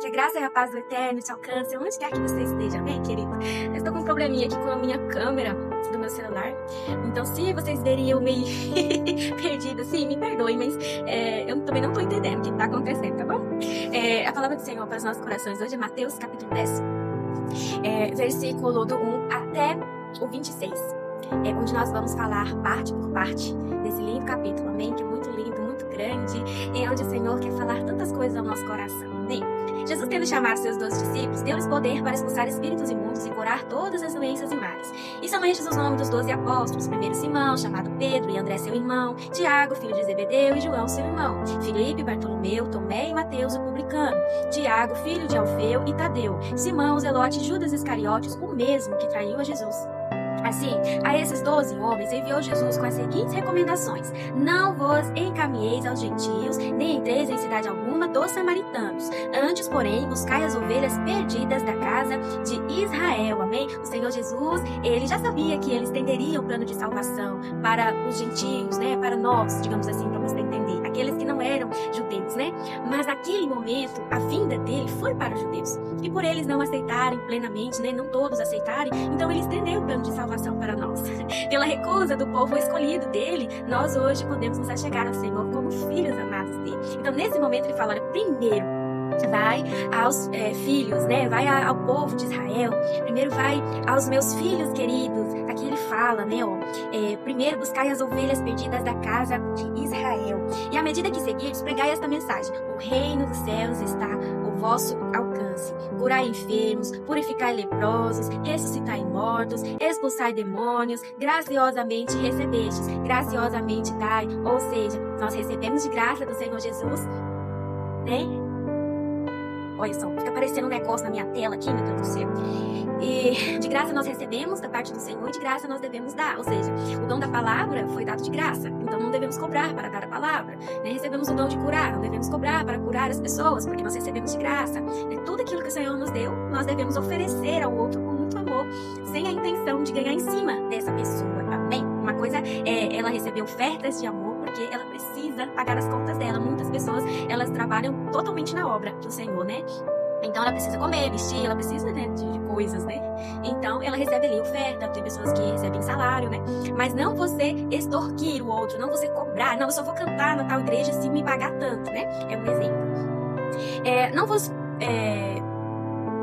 Que a graça e a paz do Eterno te alcance onde quer que você esteja, amém, querido? Eu estou com um probleminha aqui com a minha câmera do meu celular. Então, se vocês verem eu meio perdida, assim, me perdoem, mas eu também não estou entendendo o que está acontecendo, tá bom? A palavra do Senhor para os nossos corações hoje é Mateus, capítulo 10, versículo do 1 até o 26. Onde nós vamos falar parte por parte desse lindo capítulo, amém? Que é muito lindo, muito grande, e onde o Senhor quer falar tantas coisas ao nosso coração, amém? Jesus, tendo chamado seus 12 discípulos, deu-lhes poder para expulsar espíritos imundos e curar todas as doenças e males. E são estes os nomes dos 12 apóstolos: primeiro Simão, chamado Pedro, e André seu irmão, Tiago, filho de Zebedeu, e João seu irmão, Filipe, Bartolomeu, Tomé e Mateus, o publicano, Tiago, filho de Alfeu, e Tadeu, Simão, Zelote e Judas Iscariotes, o mesmo que traiu a Jesus. Assim, a esses 12 homens enviou Jesus com as seguintes recomendações: não vos encaminheis aos gentios, nem entreis em cidade alguma dos samaritanos. Antes, porém, buscai as ovelhas perdidas da casa de Israel. Amém? O Senhor Jesus, ele já sabia que ele estenderia o plano de salvação para os gentios, né? Para nós, digamos assim, para você entender. Aqueles que não eram judeus, né? Mas naquele momento, a vinda dele foi para os judeus. E por eles não aceitarem plenamente, né? Não todos aceitarem, então ele estendeu o plano de salvação para nós. Pela recusa do povo escolhido dele, nós hoje podemos nos achegar ao Senhor como filhos amados dele. Então, nesse momento, ele fala: olha, primeiro, vai aos filhos, né? Vai ao povo de Israel. Primeiro vai aos meus filhos queridos. Aqui ele fala, né? Primeiro buscai as ovelhas perdidas da casa de Israel. E à medida que seguirdes, pregai esta mensagem: o reino dos céus está ao vosso alcance. Curai enfermos, purificai leprosos, ressuscitai mortos, expulsai demônios, graciosamente recebestes, graciosamente dai. Ou seja, nós recebemos de graça do Senhor Jesus, né? Olha só, fica aparecendo um negócio na minha tela aqui, meu Deus do céu. E de graça nós recebemos da parte do Senhor, e de graça nós devemos dar. Ou seja, o dom da palavra foi dado de graça, então não devemos cobrar para dar a palavra. Né? Recebemos o dom de curar, não devemos cobrar para curar as pessoas, porque nós recebemos de graça. Né? Tudo aquilo que o Senhor nos deu, nós devemos oferecer ao outro com muito amor, sem a intenção de ganhar em cima dessa pessoa. Amém? Uma coisa é ela receber ofertas de amor, porque ela precisa pagar as contas dela. Muitas pessoas, elas trabalham totalmente na obra do Senhor, né? Então ela precisa comer, vestir, ela precisa, né, de coisas, né? Então ela recebe ali oferta, tem pessoas que recebem salário, né? Mas não você extorquir o outro, não você cobrar, não, eu só vou cantar na tal igreja se me pagar tanto, né? É um exemplo. Não vos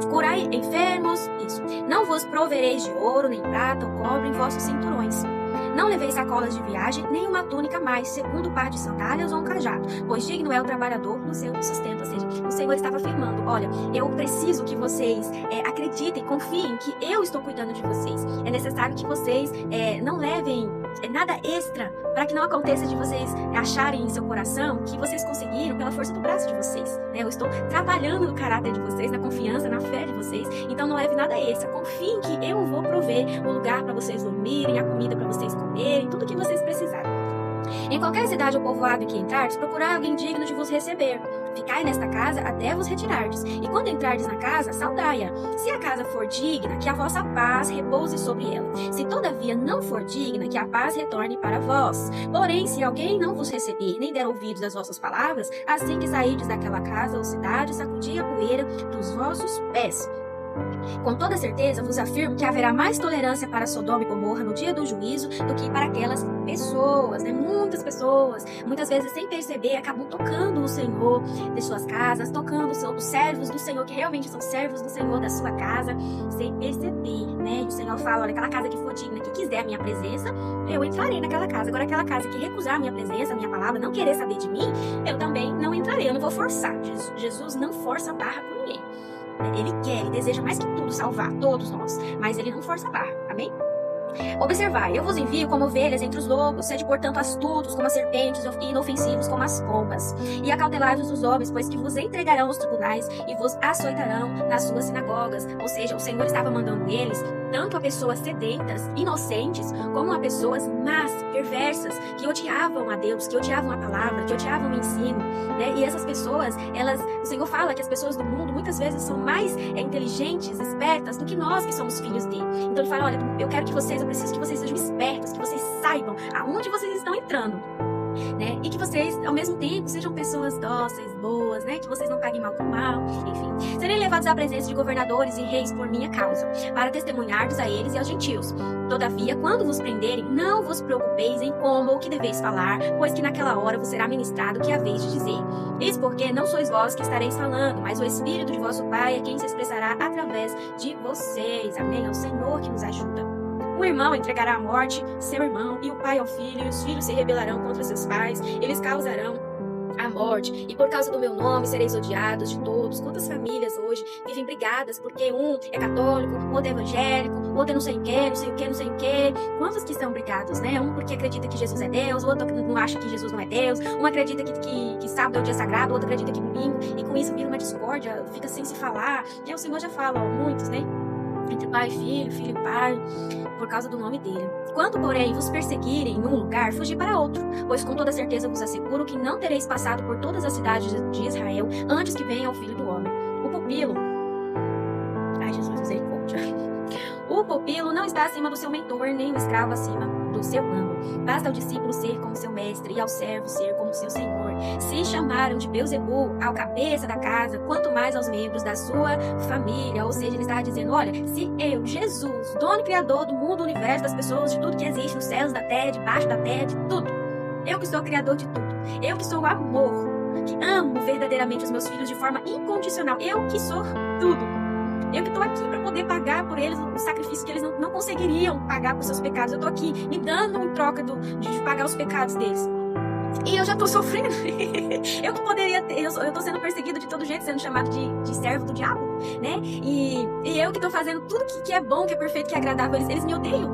curai enfermos, isso. Não vos provereis de ouro, nem prata ou cobre em vossos cinturões. Não leveis sacolas de viagem, nem uma túnica mais, segundo um par de sandálias ou um cajado, pois digno é o trabalhador no seu sustento. Ou seja, o Senhor estava afirmando: olha, eu preciso que vocês acreditem, confiem que eu estou cuidando de vocês. É necessário que vocês não levem nada extra, para que não aconteça de vocês acharem em seu coração que vocês conseguiram pela força do braço de vocês. Né? Eu estou trabalhando no caráter de vocês, na confiança, na fé de vocês. Então não leve nada extra. Confiem que eu vou prover o lugar para vocês dormirem, a comida para vocês comerem, tudo o que vocês precisarem. Em qualquer cidade ou povoado em que entrardes, procurai alguém digno de vos receber. Ficai nesta casa até vos retirardes. E quando entrardes na casa, saudai-a. Se a casa for digna, que a vossa paz repouse sobre ela. Se todavia não for digna, que a paz retorne para vós. Porém, se alguém não vos receber, nem der ouvidos às vossas palavras, assim que sairdes daquela casa ou cidade, sacudi a poeira dos vossos pés. Com toda certeza vos afirmo que haverá mais tolerância para Sodoma e Gomorra no dia do juízo do que para aquelas pessoas, né? Muitas pessoas, muitas vezes sem perceber, acabam tocando o Senhor de suas casas, tocando os servos do Senhor, que realmente são servos do Senhor da sua casa, sem perceber, né? E o Senhor fala: olha, aquela casa que for digna, que quiser a minha presença, eu entrarei naquela casa. Agora, aquela casa que recusar a minha presença, a minha palavra, não querer saber de mim, eu também não entrarei, eu não vou forçar. Jesus não força a barra com ninguém. Ele quer, ele deseja mais que tudo salvar todos nós, mas ele não força a barra, amém? Observai, eu vos envio como ovelhas entre os lobos, sede portanto astutos como as serpentes e inofensivos como as pombas. E acautelai-vos dos homens, pois que vos entregarão aos tribunais e vos açoitarão nas suas sinagogas. Ou seja, o Senhor estava mandando eles tanto a pessoas sedentas, inocentes, como a pessoas más, perversas, que odiavam a Deus, que odiavam a palavra, que odiavam o ensino, né? E essas pessoas, o Senhor fala que as pessoas do mundo muitas vezes são mais inteligentes, espertas do que nós que somos filhos dele. Então ele fala: olha, eu preciso que vocês sejam espertos, que vocês saibam aonde vocês estão entrando. E que vocês, ao mesmo tempo, sejam pessoas dóceis, boas, né? Que vocês não paguem mal com mal, enfim. levados à presença de governadores e reis por minha causa, para testemunhardes a eles e aos gentios. Todavia, quando vos prenderem, não vos preocupeis em como ou que deveis falar, pois que naquela hora vos será ministrado o que haveis de dizer. Eis porque não sois vós que estareis falando, mas o Espírito de vosso Pai é quem se expressará através de vocês. Amém? É o Senhor que nos ajuda. O irmão entregará à morte seu irmão, e o pai ao filho, e os filhos se rebelarão contra seus pais, eles causarão a morte, e por causa do meu nome sereis odiados de todos. Quantas famílias hoje vivem brigadas porque um é católico, o outro é evangélico, o outro é não sei o que, não sei o que, não sei o que. Quantos que estão brigados, né? Um porque acredita que Jesus é Deus, o outro não acha que Jesus não é Deus, um acredita que sábado é o dia sagrado, o outro acredita que domingo, e com isso vira uma discórdia, fica sem se falar. E aí o Senhor já fala, ó, muitos, né? Entre pai e filho, filho e pai, por causa do nome dele. Quando, porém, vos perseguirem num lugar, fugi para outro, pois com toda certeza vos asseguro que não tereis passado por todas as cidades de Israel antes que venha o Filho do Homem. O pupilo... Ai, Jesus, misericórdia. O pupilo não está acima do seu mentor, nem o escravo acima do seu amo. Basta ao discípulo ser como seu mestre e ao servo ser como seu senhor. Se chamaram de Beelzebul ao cabeça da casa, quanto mais aos membros da sua família. Ou seja, ele estava dizendo, olha, se eu, Jesus, dono e criador do mundo, do universo, das pessoas, de tudo que existe, nos céus, da terra, debaixo da terra, de tudo. Eu que sou o criador de tudo. Eu que sou o amor, que amo verdadeiramente os meus filhos de forma incondicional. Eu que sou tudo. Eu que estou aqui para poder pagar por eles o sacrifício que eles não conseguiriam pagar por seus pecados. Eu estou aqui me dando em troca de pagar os pecados deles. E eu já estou sofrendo. Eu que poderia ter, eu estou sendo perseguido de todo jeito, sendo chamado de servo do diabo, né? E eu que estou fazendo tudo que é bom, que é perfeito, que é agradável, eles me odeiam,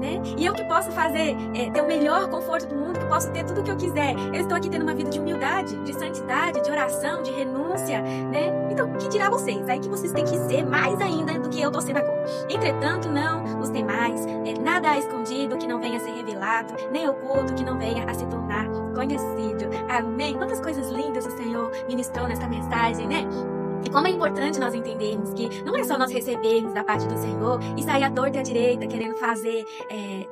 né? E eu que posso fazer, ter o melhor conforto do mundo, que posso ter tudo o que eu quiser. Eu estou aqui tendo uma vida de humildade, de santidade, de oração, de renúncia, né? Então, o que dirá vocês? Aí que vocês têm que ser mais ainda do que eu estou sendo agora. Entretanto, não os temais, nada há escondido que não venha a ser revelado, nem oculto que não venha a se tornar conhecido. Amém? Quantas coisas lindas o Senhor ministrou nesta mensagem, né? E como é importante nós entendermos que não é só nós recebermos da parte do Senhor e sair à torta e à direita querendo fazer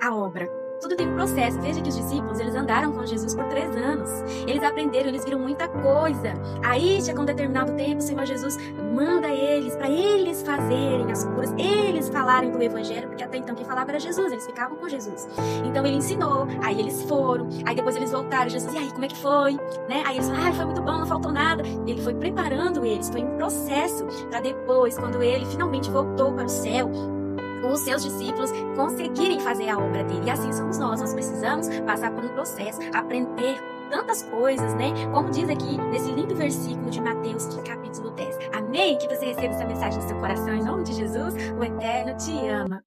a obra. Tudo tem um processo. Veja que os discípulos, eles andaram com Jesus por 3 anos. Eles aprenderam, eles viram muita coisa. Aí, chegou um determinado tempo, o Senhor Jesus manda eles, para eles fazerem as curas, eles falarem do Evangelho, porque até então quem falava era Jesus, eles ficavam com Jesus. Então, ele ensinou, aí eles foram, aí depois eles voltaram, Jesus, e aí, como é que foi? Né? Aí eles falaram, foi muito bom, não faltou nada. Ele foi preparando eles, foi um processo, para depois, quando ele finalmente voltou para o céu, os seus discípulos conseguirem fazer a obra dele. E assim somos nós precisamos passar por um processo, aprender tantas coisas, né? Como diz aqui nesse lindo versículo de Mateus, capítulo 10. Amém? Que você receba essa mensagem no seu coração, em nome de Jesus, o Eterno te ama.